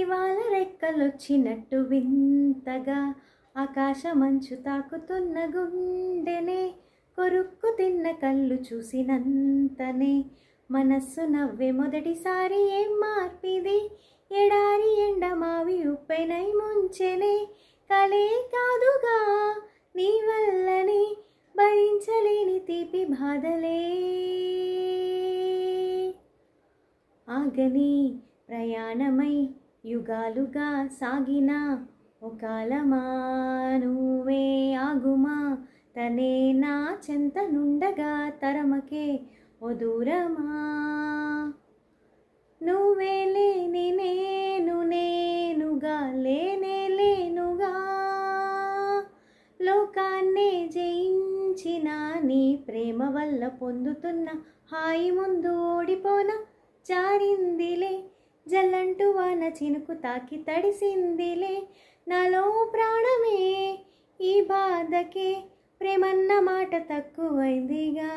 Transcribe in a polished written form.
ఇవాళ రెక్కలొచ్చినట్టు వింతగా ఆకాశమంచు తాకుతున్న గుండెనే కొరుక్కు తిన్న కళ్ళు చూసినంతనే మనస్సు నవ్వే మొదటిసారి ఏం మార్పిది ఎడారి ఎండమావి ఉప్పెనై ముంచెనే కలే కాదుగా నీ వల్లనే భరించలేని తీపి బాధలే ఆగని ప్రయాణమై యుగాలుగా సాగిన ఒకాలమా నువ్వే ఆగుమా తనే నా చెంత నుండగా తరమకే ఓ దూరమా నువ్వే లేని నేను నేనుగా లేనే లేనుగా లోకాన్నే జయించిన నీ ప్రేమ వల్ల పొందుతున్న హాయి ముందు ఓడిపోన జారిందిలే జల్లంటూ వాన చినుకు తాకి తడిసిందిలే నాలో ప్రాణమే ఈ బాధకే ప్రేమన్న మాట తక్కువైందిగా